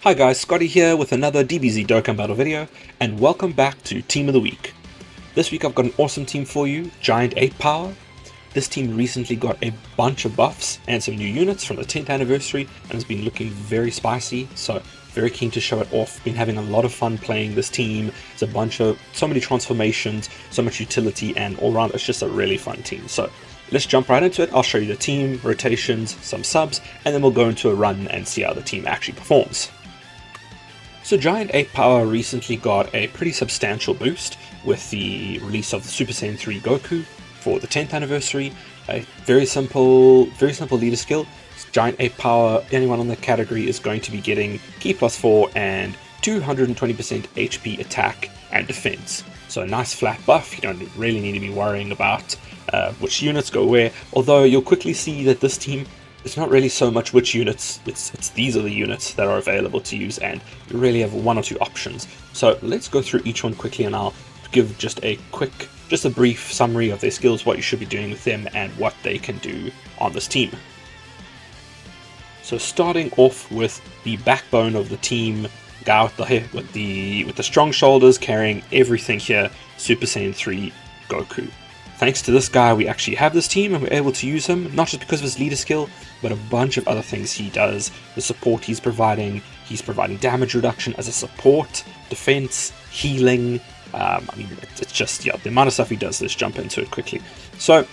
Hi guys, Scotty here with another DBZ Dokkan Battle video, and welcome back to Team of the Week. This week I've got an awesome team for you, Giant Ape Power. This team recently got a bunch of buffs and some new units from the 10th anniversary and has been looking very spicy, so very keen to show it off. Been having a lot of fun playing this team. It's so many transformations, so much utility, and all around it's just a really fun team. So let's jump right into it. I'll show you the team, rotations, some subs, and then we'll go into a run and see how the team actually performs. So Giant Ape Power recently got a pretty substantial boost with the release of the Super Saiyan 3 Goku for the 10th anniversary. A very simple leader skill. Giant Ape Power, anyone on the category is going to be getting Ki +4 and 220% HP attack and defense. So a nice flat buff. You don't really need to be worrying about which units go where, although you'll quickly see that this team, it's not really so much which units, it's these are the units that are available to use, and you really have one or two options. So let's go through each one quickly and I'll give just a brief summary of their skills, what you should be doing with them, and what they can do on this team. So starting off with the backbone of the team, guy with the strong shoulders carrying everything here, Super Saiyan 3 Goku. Thanks to this guy, we actually have this team and we're able to use him, not just because of his leader skill, but a bunch of other things he does. The support he's providing damage reduction as a support, defense, healing. I mean, it's just, yeah, the amount of stuff he does. Let's jump into it quickly. So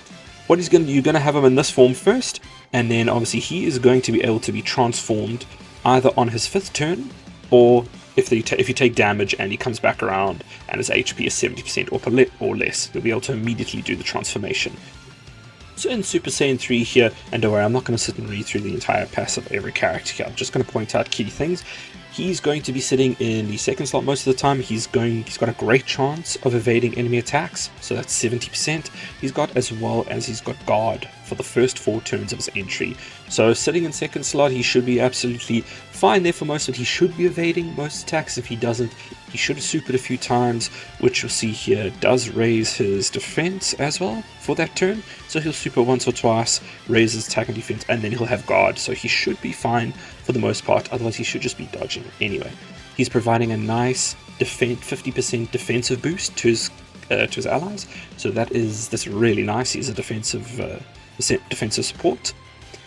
what you're going to have him in this form first, and then obviously he is going to be able to be transformed either on his 5th turn, or if you take damage and he comes back around and his HP is 70% or less, you'll be able to immediately do the transformation. So in Super Saiyan 3 here, and don't worry, I'm not going to sit and read through the entire passive of every character here, I'm just going to point out key things. He's going to be sitting in the 2nd slot most of the time. He's got a great chance of evading enemy attacks, so that's 70%. He's got guard for the first 4 turns of his entry. So sitting in 2nd slot, he should be absolutely fine there for most of it. He should be evading most attacks. If he doesn't, he should have supered a few times, which you'll see here does raise his defense as well for that turn. So he'll super once or twice, raise his attack and defense, and then he'll have guard. So he should be fine for the most part, otherwise he should just be dodging anyway. He's providing a nice 50% defensive boost to his allies, so that's really nice. He's a defensive support.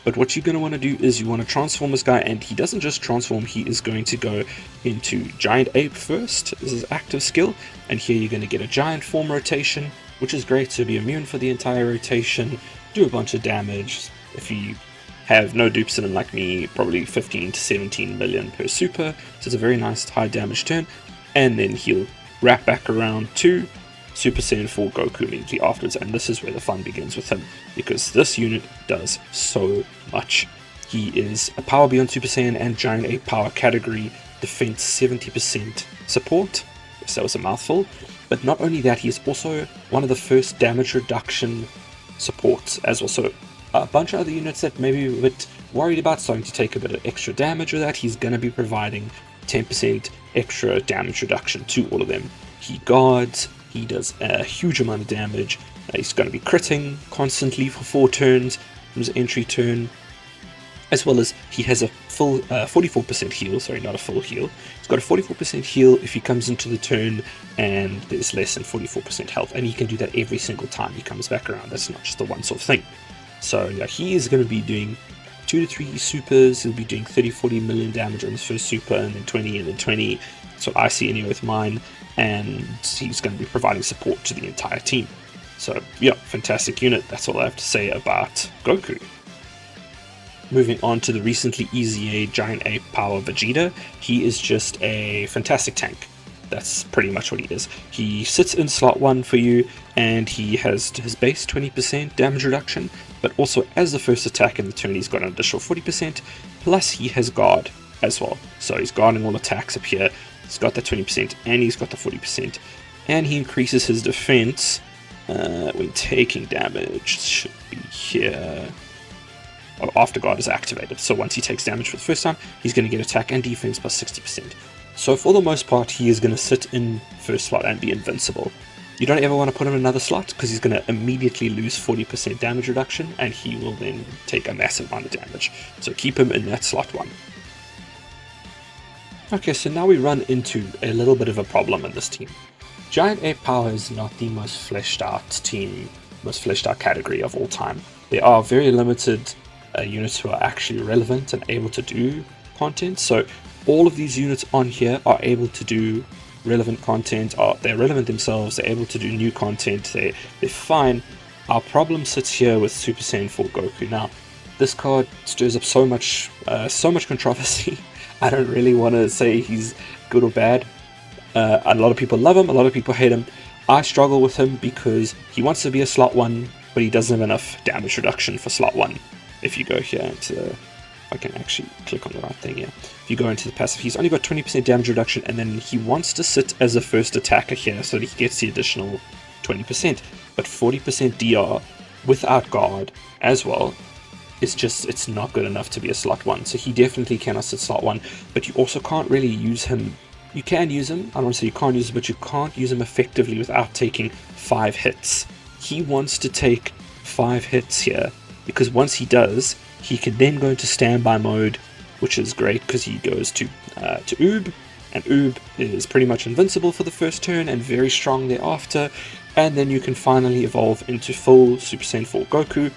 But what you're going to want to do is you want to transform this guy, and he doesn't just transform, he is going to go into Giant Ape first. This is active skill, and here you're going to get a giant form rotation, which is great to be immune for the entire rotation, do a bunch of damage. If you have no dupes in him like me, probably 15 to 17 million per super, so it's a very nice high damage turn, and then he'll wrap back around to Super Saiyan 4 Goku immediately afterwards, and this is where the fun begins with him, because this unit does so much. He is a Power Beyond Super Saiyan and Giant Ape Power category, defense 70% support, so that was a mouthful, but not only that, he is also one of the first damage reduction supports as well. So a bunch of other units that maybe a bit worried about starting to take a bit of extra damage or that, he's going to be providing 10% extra damage reduction to all of them. He guards, he does a huge amount of damage, he's going to be critting constantly for 4 turns from his entry turn, as well as he has a full 44% heal, sorry, not a full heal. He's got a 44% heal if he comes into the turn and there's less than 44% health, and he can do that every single time he comes back around. That's not just a one-off thing. So yeah, he is going to be doing 2 to 3 supers. He'll be doing 30-40 million damage on his first super, and then 20, and then 20. That's what I see anyway with mine. And he's going to be providing support to the entire team. So yeah, fantastic unit. That's all I have to say about Goku. Moving on to the recently EZA Giant Ape Power Vegeta. He is just a fantastic tank. That's pretty much what he is. He sits in slot 1 for you, and he has his base 20% damage reduction, but also as the first attack in the turn he's got an additional 40%, plus he has guard as well. So he's guarding all attacks up here, he's got that 20% and he's got the 40%, and he increases his defense when taking damage. Should be here. After guard is activated, so once he takes damage for the first time, he's going to get attack and defense plus 60%. So for the most part, he is going to sit in first slot and be invincible. You don't ever want to put him in another slot, because he's going to immediately lose 40% damage reduction, and he will then take a massive amount of damage. So keep him in that slot 1. Okay, so now we run into a little bit of a problem in this team. Giant Ape Power is not the most fleshed out team, most fleshed out category of all time. There are very limited units who are actually relevant and able to do content. So all of these units on here are able to do relevant content, they're relevant themselves, they're able to do new content, they're fine. Our problem sits here with Super Saiyan 4 Goku. Now, this card stirs up so much controversy. I don't really want to say he's good or bad. A lot of people love him, a lot of people hate him. I struggle with him because he wants to be a slot 1, but he doesn't have enough damage reduction for slot 1. If you go here into, if I can actually click on the right thing here. If you go into the passive, he's only got 20% damage reduction, and then he wants to sit as a first attacker here so that he gets the additional 20%. But 40% DR without guard as well, it's not good enough to be a slot 1. So he definitely cannot sit slot 1, but you also can't really use him. You can use him, I don't want to say you can't use him, but you can't use him effectively without taking 5 hits. He wants to take 5 hits here, because once he does, he can then go into standby mode, which is great because he goes to Oob, and Oob is pretty much invincible for the first turn and very strong thereafter, and then you can finally evolve into full Super Saiyan 4 Goku.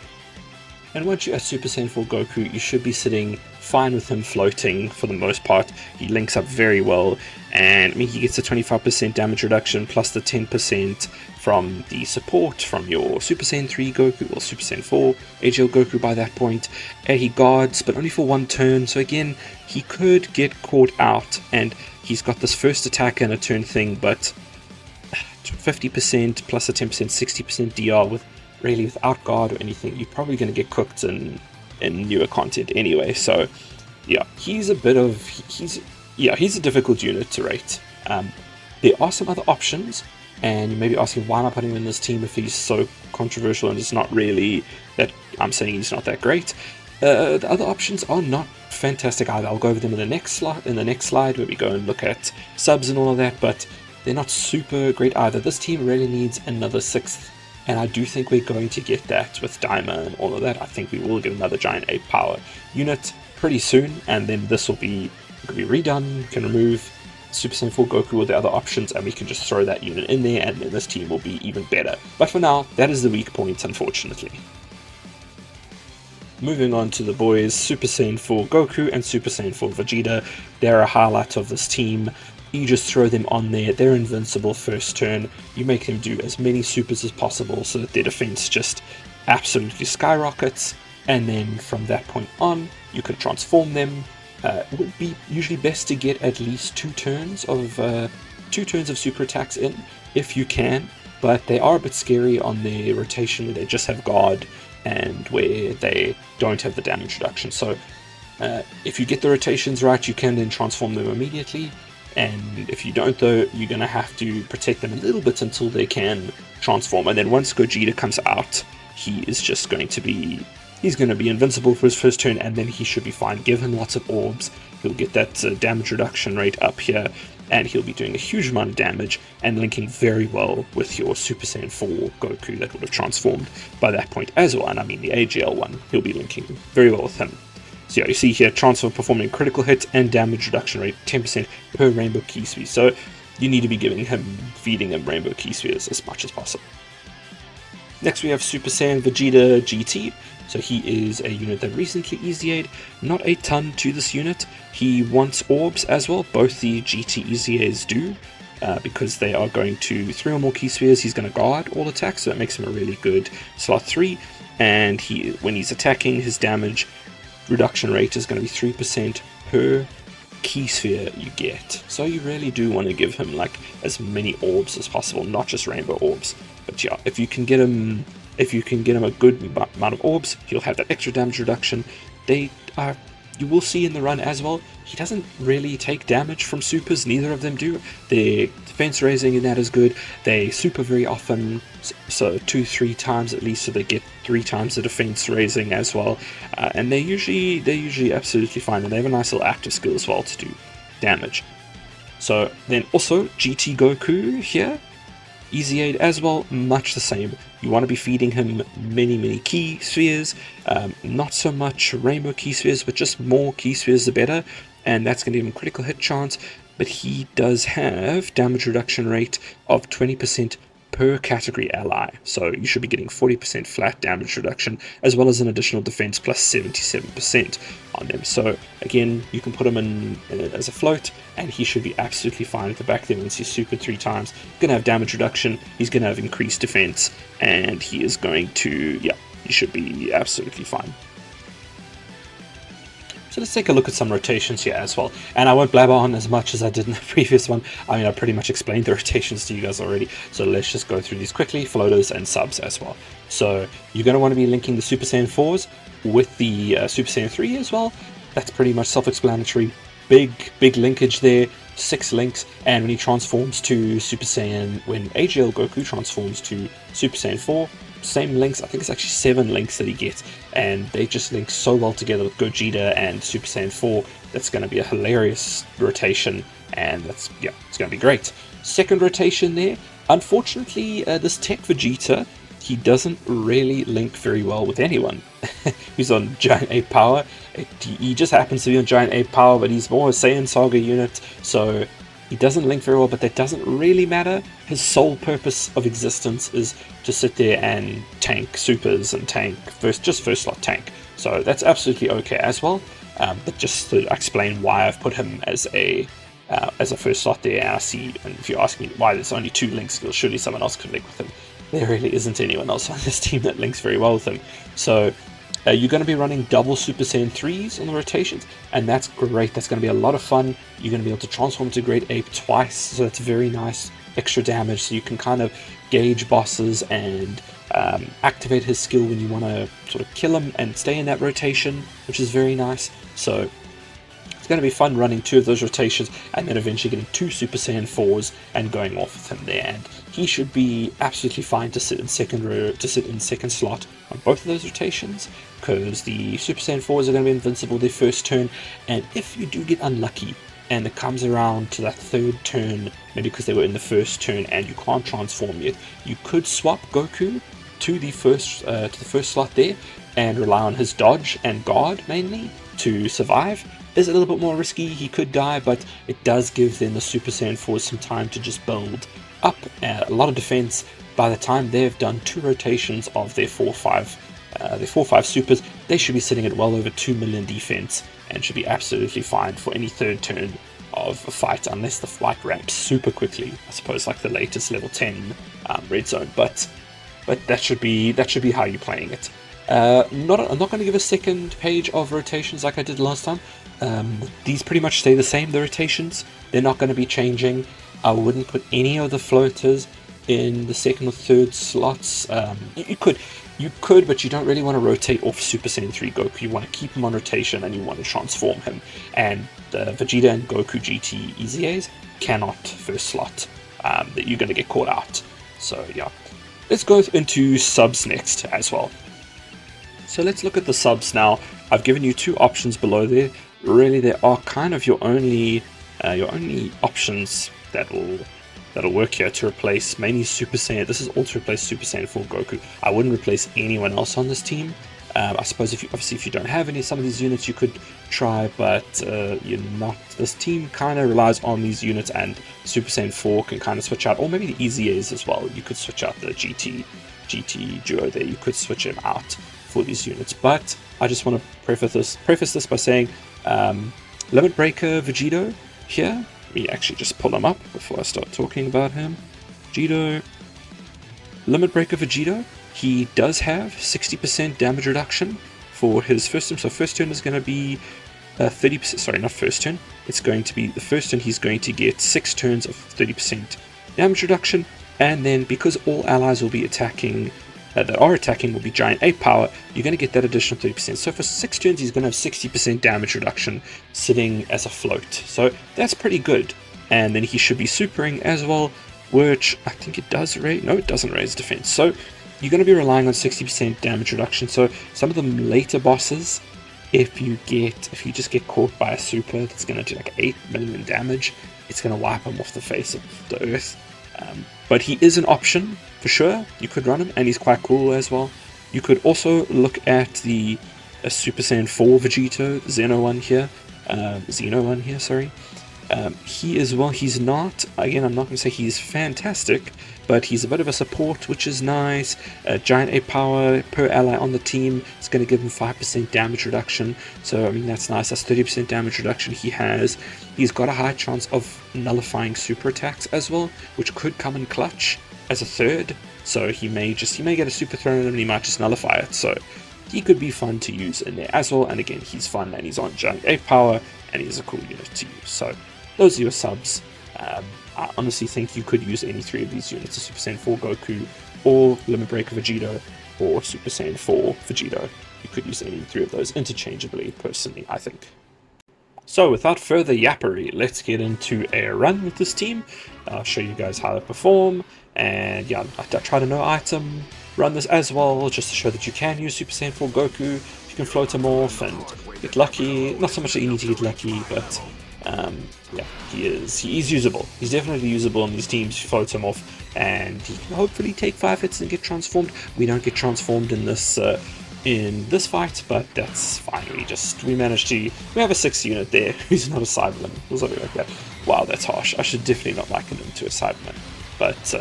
And once you're at Super Saiyan 4 Goku, you should be sitting fine with him floating for the most part. He links up very well, and I mean, he gets a 25% damage reduction plus the 10% from the support from your Super Saiyan 3 Goku or Super Saiyan 4 AGL Goku by that point. And he guards, but only for 1 turn, so again, he could get caught out, and he's got this first attack and a turn thing, but 50% plus a 10%, 60% DR with really without guard or anything, you're probably going to get cooked in newer content anyway. So yeah, he's a difficult unit to rate. There are some other options, and you may be asking, why am I putting him in this team if he's so controversial and it's not really that I'm saying he's not that great. The other options are not fantastic either. I'll go over them in the next slide where we go and look at subs and all of that, but they're not super great either. This team really needs another 6th, and I do think we're going to get that with Daima and all of that. I think we will get another Giant Ape Power unit pretty soon, and then this will be redone. We can remove Super Saiyan 4 Goku or the other options, and we can just throw that unit in there, and then this team will be even better. But for now, that is the weak point, unfortunately. Moving on to the boys, Super Saiyan 4 Goku and Super Saiyan 4 Vegeta. They're a highlight of this team. You just throw them on there, they're invincible first turn, you make them do as many supers as possible so that their defense just absolutely skyrockets, and then from that point on, you can transform them. It would be usually best to get at least 2 turns of super attacks in, if you can, but they are a bit scary on their rotation where they just have guard and where they don't have the damage reduction. So if you get the rotations right, you can then transform them immediately. And if you don't though, you're going to have to protect them a little bit until they can transform. And then once Gogeta comes out, he's going to be invincible for his first turn, and then he should be fine. Give him lots of orbs, he'll get that damage reduction rate up here, and he'll be doing a huge amount of damage and linking very well with your Super Saiyan 4 Goku that would have transformed by that point as well. And I mean the AGL one, he'll be linking very well with him. So yeah, you see here, transfer performing critical hit and damage reduction rate 10% per rainbow key sphere. So you need to be feeding him rainbow key spheres as much as possible. Next we have Super Saiyan Vegeta GT. So he is a unit that recently EZA'd, not a ton to this unit. He wants orbs as well, both the GT EZAs do, because they are going to 3 or more key spheres. He's going to guard all attacks, so that makes him a really good slot 3, and when he's attacking, his damage reduction rate is going to be 3% per key sphere you get. So you really do want to give him like as many orbs as possible, not just rainbow orbs. But yeah, if you can get him a good amount of orbs, he'll have that extra damage reduction. You will see in the run as well, he doesn't really take damage from supers, neither of them do. Their defense raising in that is good. They super very often, so 2-3 times at least, so they get 3 times the defense raising as well. And they're usually absolutely fine, and they have a nice little active skill as well to do damage. So then also GT Goku here, EZA'd as well, much the same. You want to be feeding him many key spheres, not so much rainbow key spheres, but just more key spheres the better. and that's going to give him critical hit chance, but he does have damage reduction rate of 20% per category ally, so you should be getting 40% flat damage reduction, as well as an additional defense plus 77% on them. So again, you can put him in as a float, and he should be absolutely fine at the back there. Once he's supered 3 times, going to have damage reduction, he's going to have increased defense, and he is going to, yeah, he should be absolutely fine. So let's take a look at some rotations here as well, and I won't blabber on as much as I did in the previous one. I mean, I pretty much explained the rotations to you guys already, so let's just go through these quickly. Floaters and subs as well. So you're going to want to be linking the Super Saiyan 4s with the Super Saiyan 3 as well. That's pretty much self-explanatory. Big linkage there, 6 links, and when he transforms to Super Saiyan, when AGL Goku transforms to Super Saiyan 4, same links. I think it's actually 7 links that he gets, and they just link so well together with Gogeta and Super Saiyan 4. That's going to be a hilarious rotation, and that's, yeah, it's going to be great. Second rotation there, unfortunately, this Tech Vegeta, he doesn't really link very well with anyone. He's on Giant Ape Power. He just happens to be on Giant Ape Power, but he's more a Saiyan Saga unit, so he doesn't link very well, but that doesn't really matter. His sole purpose of existence is to sit there and tank supers and tank first slot tank. So that's absolutely okay as well. But just to explain why I've put him as a first slot there, and I see, and if you ask me why there's only 2 links, well, surely someone else could link with him. There really isn't anyone else on this team that links very well with him. So you're going to be running double Super Saiyan 3s on the rotations, and that's great. That's going to be a lot of fun. You're going to be able to transform to Great Ape twice, so that's very nice extra damage, so you can kind of gauge bosses and activate his skill when you want to sort of kill him and stay in that rotation, which is very nice. So it's going to be fun running 2 of those rotations, and then eventually getting 2 Super Saiyan 4s and going off with him there. And he should be absolutely fine to sit in second slot on both of those rotations, because the Super Saiyan 4s are going to be invincible their first turn, and if you do get unlucky and it comes around to that 3rd turn, maybe because they were in the first turn and you can't transform yet, you could swap Goku to the first slot there and rely on his dodge and guard mainly to survive. Is a little bit more risky, he could die, but it does give then the Super Saiyan 4s some time to just build up a lot of defense. By the time they've done 2 rotations of their 4-5 supers, they should be sitting at well over 2 million defense and should be absolutely fine for any 3rd turn of a fight, unless the fight ramps super quickly. I suppose like the latest level 10 red zone, but that should be how you're playing it. I'm not going to give a second page of rotations like I did last time. These pretty much stay the same, the rotations. They're not going to be changing. I wouldn't put any of the floaters in the 2nd or 3rd slots. You could, but you don't really want to rotate off Super Saiyan 3 Goku. You want to keep him on rotation, and you want to transform him. And the Vegeta and Goku GT EZAs cannot first slot. That you're going to get caught out. So yeah, let's go into subs next as well. So let's look at the subs now. I've given you 2 options below there. Really, they are kind of your only options that'll work here to replace mainly Super Saiyan. This is all to replace Super Saiyan 4 Goku. I wouldn't replace anyone else on this team. I suppose if you don't have some of these units, you could try, but you're not. This team kind of relies on these units, and Super Saiyan 4 can kind of switch out, or maybe the EZAs as well. You could switch out the GT duo there. You could switch them out for these units, but I just want to preface this by saying Limit Breaker Vegito here. Let me actually just pull him up before I start talking about him. Limit Breaker Vegito, he does have 60% damage reduction for his first turn. So first turn is going to be 30%, sorry, not first turn. It's going to be the first turn he's going to get 6 turns of 30% damage reduction, and then because all allies will be attacking that are attacking will be Giant Ape Power, you're going to get that additional 30%. So for 6 turns, he's going to have 60% damage reduction sitting as a float. So that's pretty good. And then he should be supering as well, which I think it does raise. No, it doesn't raise defense. So you're going to be relying on 60% damage reduction. So some of the later bosses, if you just get caught by a super that's going to do like 8 million damage, it's going to wipe him off the face of the earth. But he is an option for sure. You could run him, and he's quite cool as well. You could also look at the Super Saiyan 4 Vegito, Xeno one here. Xeno one here, sorry. He as well, he's not, again, I'm not going to say he's fantastic, but he's a bit of a support, which is nice. Giant Ape Power per ally on the team is going to give him 5% damage reduction, so I mean that's nice. That's 30% damage reduction. He's got a high chance of nullifying super attacks as well, which could come in clutch as a third, so he may get a super thrown at him and he might just nullify it, so he could be fun to use in there as well. And again, he's fun and he's on Giant Ape Power and he's a cool unit to use. So those are your subs. I honestly think you could use any three of these units: a Super Saiyan 4 Goku, or Limit Breaker Vegito, or Super Saiyan 4 Vegito. You could use any three of those interchangeably, personally, I think. So without further yappery, let's get into a run with this team. I'll show you guys how they perform, and yeah, I try to know item, run this as well, just to show that you can use Super Saiyan 4 Goku, you can float him off and get lucky. Not so much that you need to get lucky, but yeah, he's usable. He's definitely usable in these teams. You float him off and he can hopefully take 5 hits and get transformed. We don't get transformed in this fight, but that's fine. We have a 6 unit there who's not a Cyberman or something like that. Wow, that's harsh. I should definitely not liken him to a Cyberman. But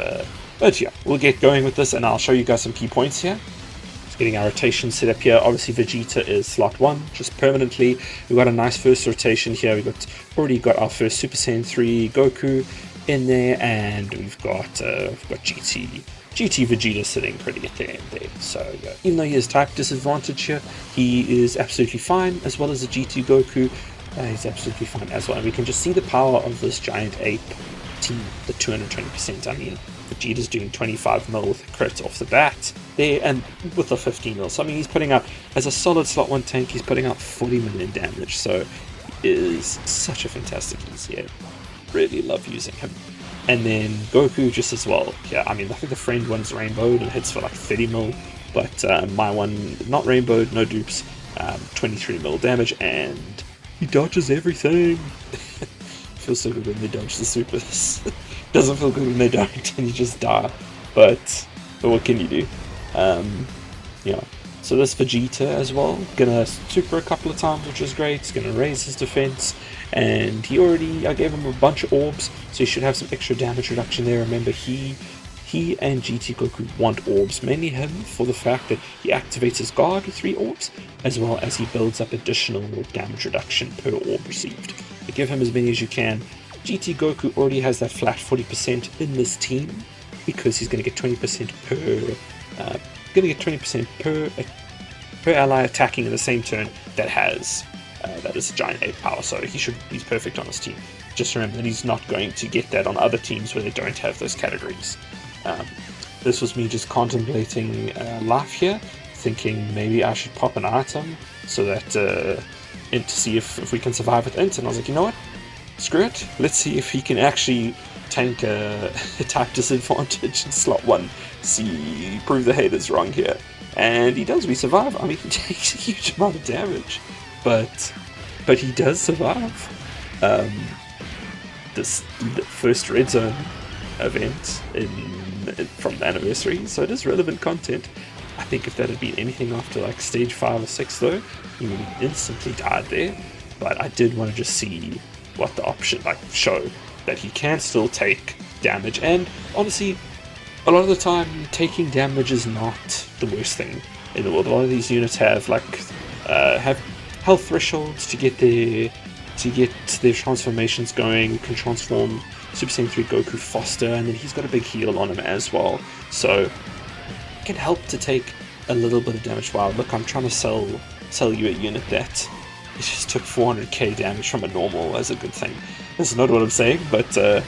yeah, we'll get going with this and I'll show you guys some key points here. Getting our rotation set up here. Obviously Vegeta is slot 1 just permanently. We've got a nice first rotation here. We've already got our first Super Saiyan 3 Goku in there, and we've got GT Vegeta sitting pretty at the end there. So yeah, even though he has type disadvantage here, he is absolutely fine, as well as the GT Goku. He's absolutely fine as well. And we can just see the power of this Giant Ape team, the 220%. I mean, Vegeta's doing 25 mil with a crit off the bat there, and with a 15 mil. So I mean, he's putting out, as a solid slot 1 tank, he's putting out 40 million damage. So he is such a fantastic easy. Really love using him. And then Goku just as well. Yeah, I mean, I think the friend one's rainbowed and hits for like 30 mil, but my one, not rainbowed, no dupes, 23 mil damage, and he dodges everything. Feels so good when they dodge the supers. Doesn't feel good when they don't and you just die, but what can you do? Yeah, so this Vegeta as well, gonna super a couple of times, which is great. It's gonna raise his defense, and I gave him a bunch of orbs, so he should have some extra damage reduction there. Remember, he and GT Goku want orbs, mainly him for the fact that he activates his guard with 3 orbs, as well as he builds up additional damage reduction per orb received. But give him as many as you can. GT Goku already has that flat 40% in this team, because he's going to get 20% per ally attacking in the same turn that is Giant Ape Power. So he's perfect on his team. Just remember that he's not going to get that on other teams where they don't have those categories. This was me just contemplating life here, thinking maybe I should pop an item so that to see if we can survive with Int, and I was like, you know what? Screw it. Let's see if he can actually tank a type disadvantage in slot 1. Prove the haters wrong here. And he does. We survive. I mean, he takes a huge amount of damage, but he does survive. The first Red Zone event from the anniversary, so it is relevant content. I think if that had been anything after like stage 5 or 6 though, he would have instantly died there. But I did want to just see what the option, show that he can still take damage. And honestly, a lot of the time taking damage is not the worst thing in the world. A lot of these units have have health thresholds to get their transformations going. You can transform Super Saiyan 3 Goku faster, and then he's got a big heal on him as well, so it can help to take a little bit of damage. Wow, look, I'm trying to sell you a unit that it just took 400k damage from a normal as a good thing. That's not what I'm saying, but I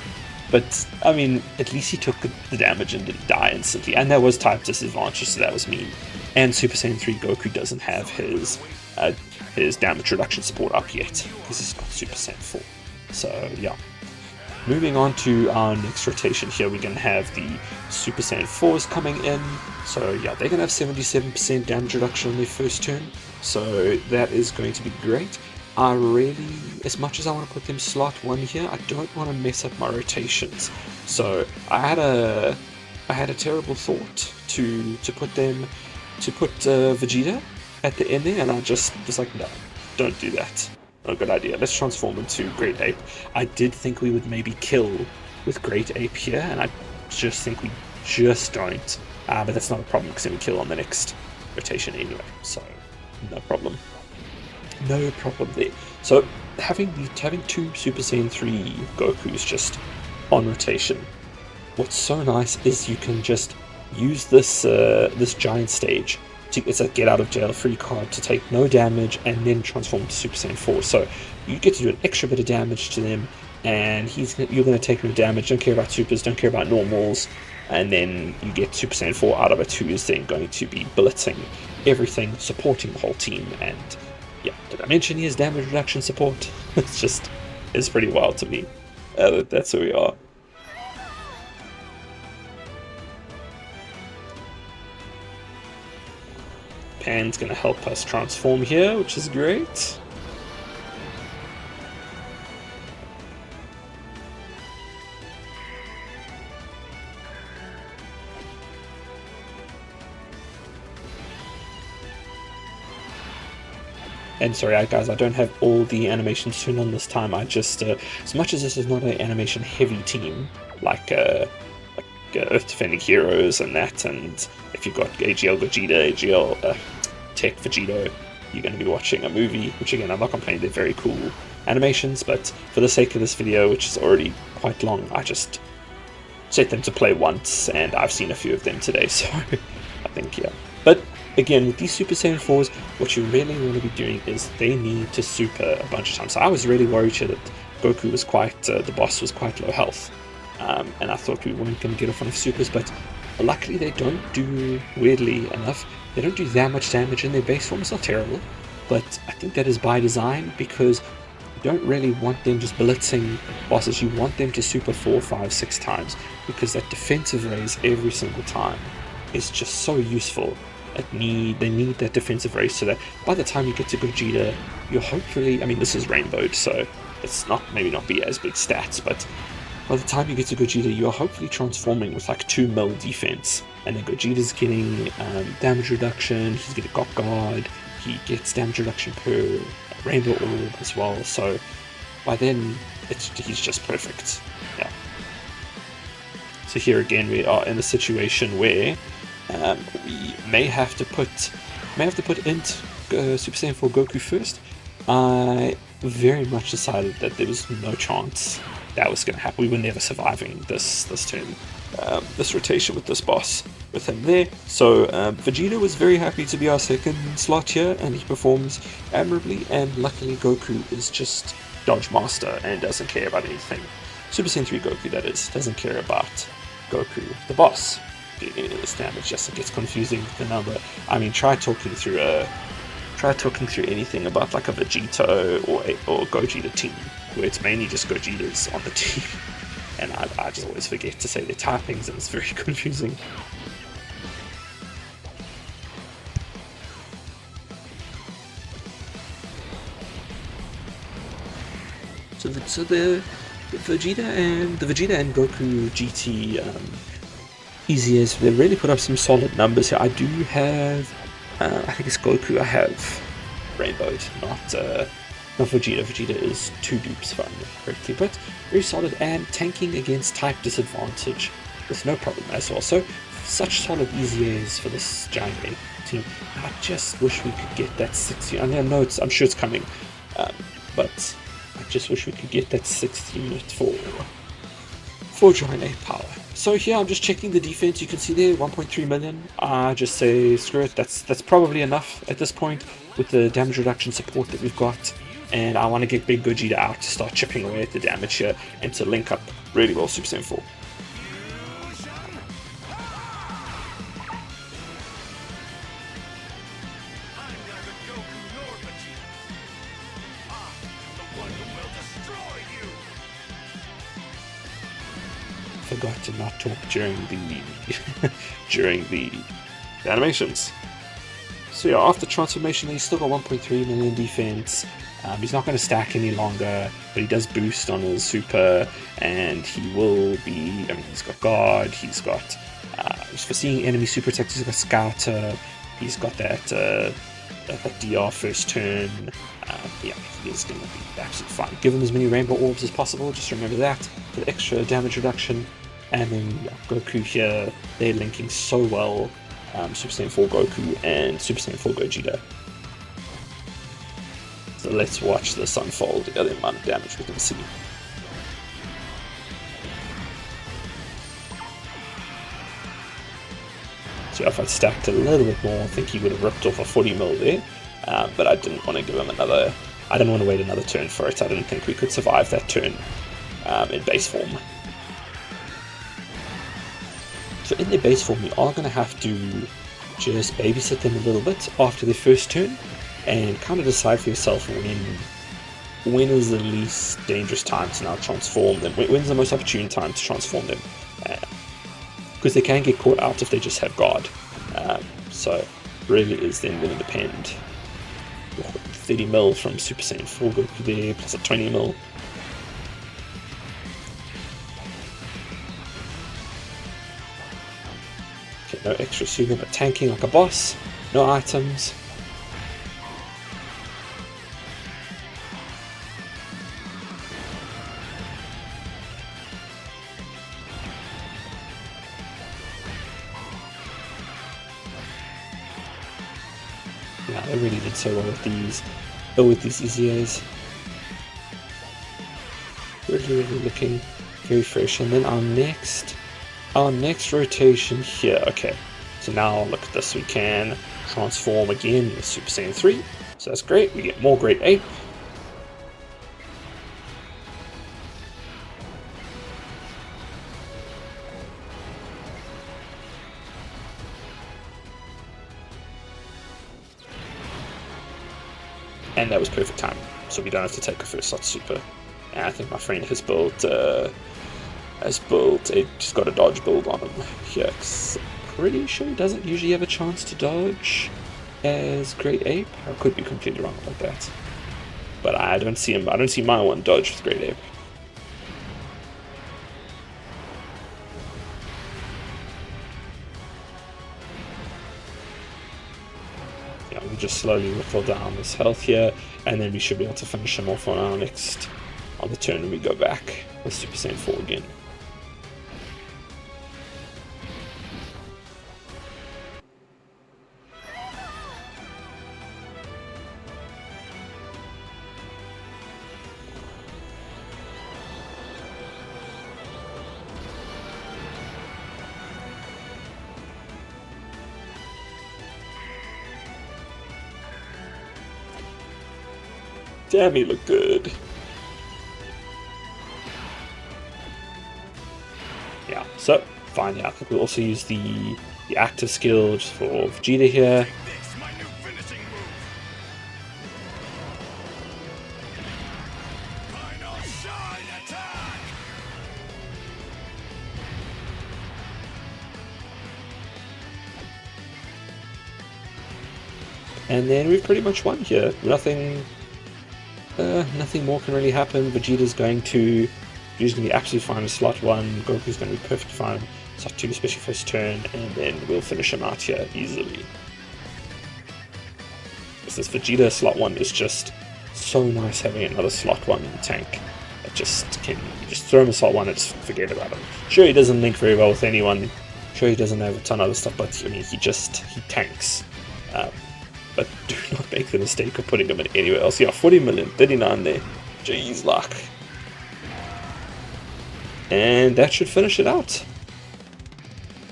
mean, at least he took the damage and didn't die instantly, and that was type disadvantage, so that was mean. And Super Saiyan 3 Goku doesn't have his damage reduction support up yet, because he's not Super Saiyan 4. So yeah. Moving on to our next rotation here, we're going to have the Super Saiyan 4s coming in. So yeah, they're going to have 77% damage reduction on their first turn, so that is going to be great. As much as I want to put them slot 1 here, I don't want to mess up my rotations. So I had a terrible thought to put Vegeta at the end there, and I just was like, no, don't do that. a good idea. Let's transform into Great Ape. I did think we would maybe kill with Great Ape here, and I just think we just don't. But that's not a problem because then we kill on the next rotation anyway, so no problem. No problem there. So having two Super Saiyan 3 Gokus just on rotation, what's so nice is you can just use this this giant stage. It's a get out of jail free card to take no damage and then transform to Super Saiyan 4. So you get to do an extra bit of damage to them, and you're going to take no damage, don't care about supers, don't care about normals, and then you get Super Saiyan 4 out of it, who is then going to be blitzing everything, supporting the whole team. And yeah, did I mention he has damage reduction support? It's pretty wild to me. That's who we are. Pan's going to help us transform here, which is great. And sorry guys, I don't have all the animations turned on this time. I just, as much as this is not an animation heavy team, like Earth Defending Heroes and that, and if you've got AGL Gogeta, AGL Tech Vegito, you're going to be watching a movie, which again, I'm not complaining, they're very cool animations, but for the sake of this video, which is already quite long, I just set them to play once, and I've seen a few of them today, so I think, yeah. But again, with these Super Saiyan 4s, what you really want to be doing is they need to super a bunch of times. So I was really worried here that Goku was quite, the boss was quite low health, and I thought we weren't going to get off on supers, but luckily they don't do, weirdly enough, they don't do that much damage in their base form. It's not terrible, but I think that is by design, because you don't really want them just blitzing bosses. You want them to super 4, 5, 6 times, because that defensive raise every single time is just so useful. They need that defensive raise so that by the time you get to Gogeta, you're hopefully, I mean, this is rainbowed, so it's not, maybe not be as big stats, but by the time you get to Gogeta, you're hopefully transforming with like 2 mil defense, and then Gogeta's getting damage reduction, he's getting got guard, he gets damage reduction per rainbow orb as well, so by then he's just perfect. Yeah. So here again we are in a situation where we may have to put Int Super Saiyan 4 Goku first. I very much decided that there was no chance that was going to happen. We were never surviving this turn, this rotation with this boss, with him there. So Vegeta was very happy to be our second slot here, and he performs admirably, and luckily Goku is just Dodge Master and doesn't care about anything. Super Saiyan 3 Goku, that is, doesn't care about Goku, the boss, doing any of this damage. Yes, it gets confusing with the number. I mean, try talking through anything about like a Vegito or Gogeta team, where it's mainly just Gogetas on the team, and I just always forget to say their typings, and it's very confusing. So the Vegeta and Goku GT EZAs, they really put up some solid numbers here. I do have, I think it's Goku I have rainbowed, not Vegeta. Vegeta is 2 dupes if I remember correctly, but very solid, and tanking against type disadvantage with no problem as well. So such solid EZAs for this Giant Ape team. I just wish we could get that 6th. I know I'm sure it's coming, but I just wish we could get that 6th unit for Giant Ape Power. So here I'm just checking the defense. You can see there 1.3 million. I just say screw it. That's probably enough at this point with the damage reduction support that we've got. And I want to get Big Gogeta out to start chipping away at the damage here and to link up really well Super Saiyan 4. Forgot to not talk during the animations. So yeah, after transformation, he's still got 1.3 million defense. He's not going to stack any longer, but he does boost on his super, and he will be. I mean, he's got guard. He's got he's foreseeing enemy super attacks. He's got scouter. He's got that that DR first turn, yeah, he is going to be absolutely fine. Give him as many rainbow orbs as possible, just remember that, for the extra damage reduction. And then yeah, Goku here, they're linking so well, Super Saiyan 4 Goku and Super Saiyan 4 Gogeta. So let's watch this unfold, the amount of damage we can see. So if I stacked a little bit more, I think he would have ripped off a 40 mil there, but I didn't want to give him another, I didn't want to wait another turn for it. I didn't think we could survive that turn in base form. So in their base form, you are going to have to just babysit them a little bit after their first turn, and kind of decide for yourself when is the least dangerous time to now transform them, when's the most opportune time to transform them, because they can get caught out if they just have guard. So really is then going to depend. 30 mil from Super Saiyan 4 Goku there, plus a 20 mil. Okay, no extra super, but tanking like a boss. No items. Yeah, they really did so well with these. Oh, with these EZAs. Really looking very fresh. And then our next rotation here. Okay, so now look at this. We can transform again with Super Saiyan 3. So that's great. We get more Great Ape. And that was perfect time, so we don't have to take a first slot super. And I think my friend has built just got a dodge build on him here, 'cause I'm pretty sure he doesn't usually have a chance to dodge as Great Ape. I could be completely wrong about that, but I don't see my one dodge with Great Ape. We just slowly whittle down this health here, and then we should be able to finish him off on the turn when we go back with Super Saiyan 4 again. Damn, he looked good. Yeah, so fine. Yeah, I think we'll also use the active skill just for Vegeta here. And then we've pretty much won here. Nothing more can really happen. Vegeta's going to be absolutely fine with slot 1. Goku's going to be perfectly fine with slot 2, especially first turn, and then we'll finish him out here easily. This Vegeta slot 1 is just so nice, having another slot 1 tank. It just you just throw him a slot 1 and just forget about him. Sure, he doesn't link very well with anyone. Sure, he doesn't have a ton of other stuff, but I mean, he tanks. But do not make the mistake of putting him in anywhere else. Yeah, 40 million, 39 there. Jeez, luck. And that should finish it out.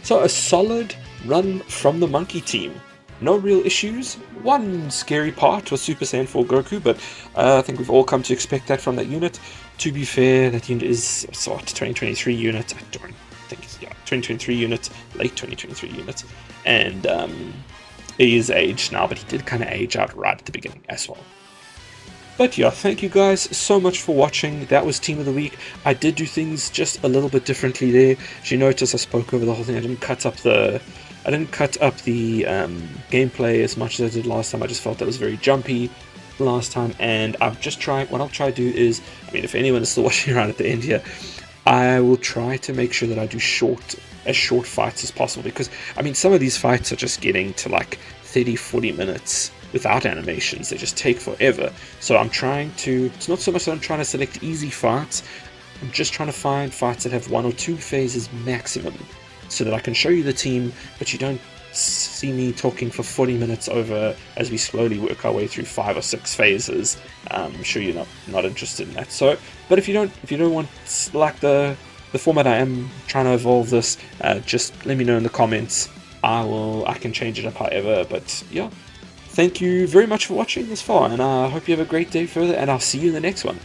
So a solid run from the Monkey team. No real issues. One scary part was Super Saiyan 4 Goku, but I think we've all come to expect that from that unit. To be fair, that unit is a 2023 unit. I don't think it's 2023 unit, late 2023 unit. And he is aged now, but he did kind of age out right at the beginning as well. But yeah, thank you guys so much for watching. That was Team of the Week. I did do things just a little bit differently there. As you notice, I spoke over the whole thing. I didn't cut up the gameplay as much as I did last time. I just felt that was very jumpy last time, and I'm just trying. What I'll try to do is, I mean, if anyone is still watching around at the end here, I will try to make sure that I do as short fights as possible, because I mean, some of these fights are just getting to like 30-40 minutes without animations. They just take forever. So I'm trying to, it's not so much that I'm trying to select easy fights, I'm just trying to find fights that have 1 or 2 phases maximum, so that I can show you the team, but you don't see me talking for 40 minutes over as we slowly work our way through 5 or 6 phases. I'm sure you're not interested in that. So, but if you don't want like the format I am trying to evolve this, just let me know in the comments. I can change it up however, but yeah. Thank you very much for watching this far, and I hope you have a great day further, and I'll see you in the next one.